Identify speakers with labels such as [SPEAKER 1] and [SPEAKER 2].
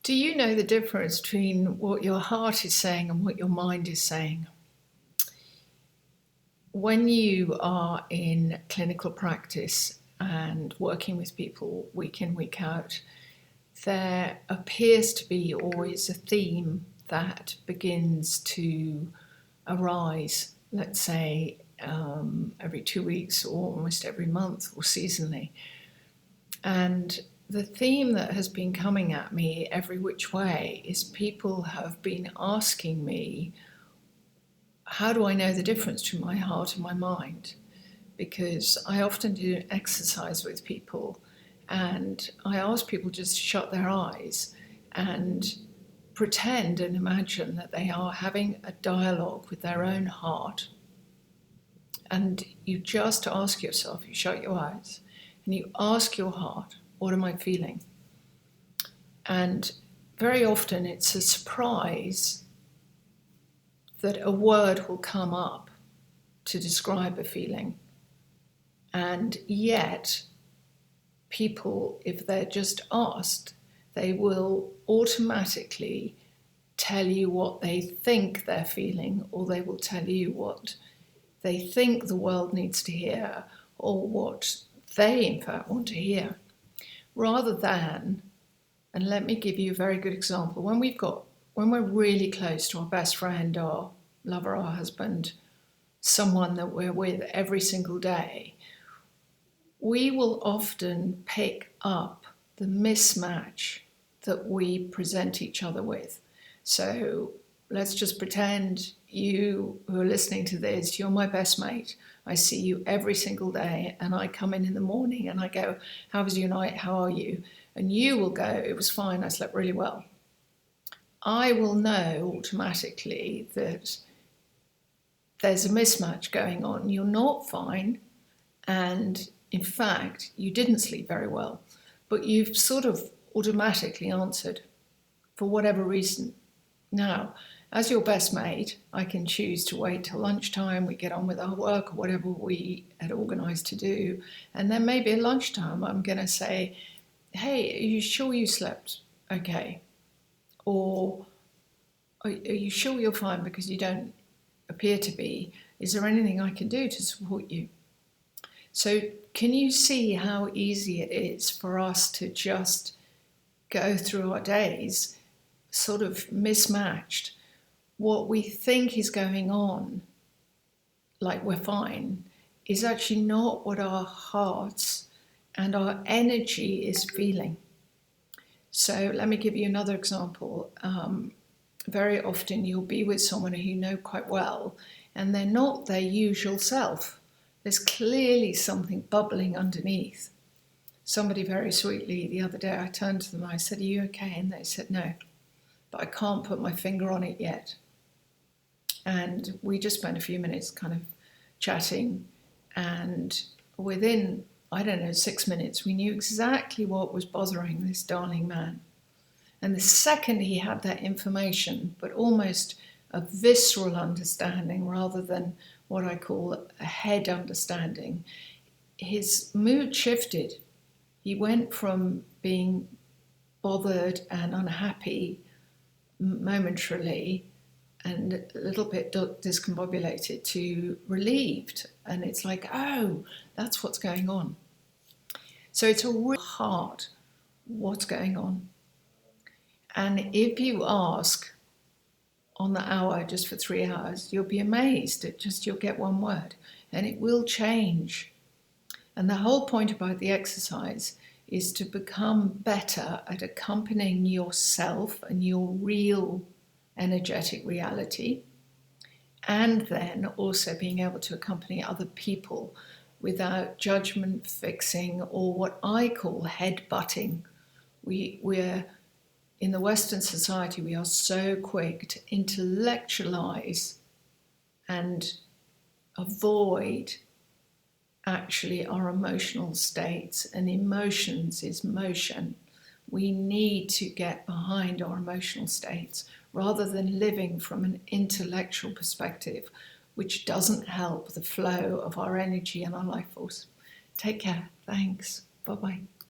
[SPEAKER 1] Do you know the difference between what your heart is saying and what your mind is saying? When you are in clinical practice and working with people week in, week out, there appears to be always a theme that begins to arise, let's say every 2 weeks or almost every month or seasonally. And the theme that has been coming at me every which way is people have been asking me, how do I know the difference between my heart and my mind? Because I often do exercise with people and I ask people just to shut their eyes and pretend and imagine that they are having a dialogue with their own heart. And you just ask yourself, you shut your eyes and you ask your heart, what am I feeling? And very often it's a surprise that a word will come up to describe a feeling. And yet, people, if they're just asked, they will automatically tell you what they think they're feeling, or they will tell you what they think the world needs to hear, or what they in fact want to hear. Rather than, and let me give you a very good example, when we're really close to our best friend, our lover, our husband, someone that we're with every single day, we will often pick up the mismatch that we present each other with. So let's just pretend you who are listening to this, you're my best mate. I see you every single day and I come in the morning and I go, how was your night? How are you? And you will go, it was fine, I slept really well. I will know automatically that there's a mismatch going on. You're not fine. And in fact, you didn't sleep very well, but you've sort of automatically answered for whatever reason. Now, as your best mate, I can choose to wait till lunchtime, we get on with our work or whatever we had organised to do. And then maybe at lunchtime, I'm going to say, hey, are you sure you slept okay? Or are you sure you're fine because you don't appear to be? Is there anything I can do to support you? So can you see how easy it is for us to just go through our days sort of mismatched? What we think is going on, like we're fine, is actually not what our hearts and our energy is feeling. So let me give you another example. Very often you'll be with someone who you know quite well and they're not their usual self. There's clearly something bubbling underneath. Somebody very sweetly the other day, I turned to them and I said, are you okay? And they said, no, but I can't put my finger on it yet. And we just spent a few minutes kind of chatting, and within, 6 minutes, we knew exactly what was bothering this darling man. And the second he had that information, but almost a visceral understanding rather than what I call a head understanding, his mood shifted. He went from being bothered and unhappy momentarily and a little bit discombobulated to relieved. And it's like, oh, that's what's going on. So it's a real hard what's going on. And if you ask on the hour just for 3 hours, you'll be amazed at just you'll get one word and it will change. And the whole point about the exercise is to become better at accompanying yourself and your real energetic reality, and then also being able to accompany other people without judgment fixing or what I call head butting. We're in the Western society, we are so quick to intellectualize and avoid actually our emotional states, and emotions is motion. We need to get behind our emotional states rather than living from an intellectual perspective, which doesn't help the flow of our energy and our life force. Take care. Thanks. Bye-bye.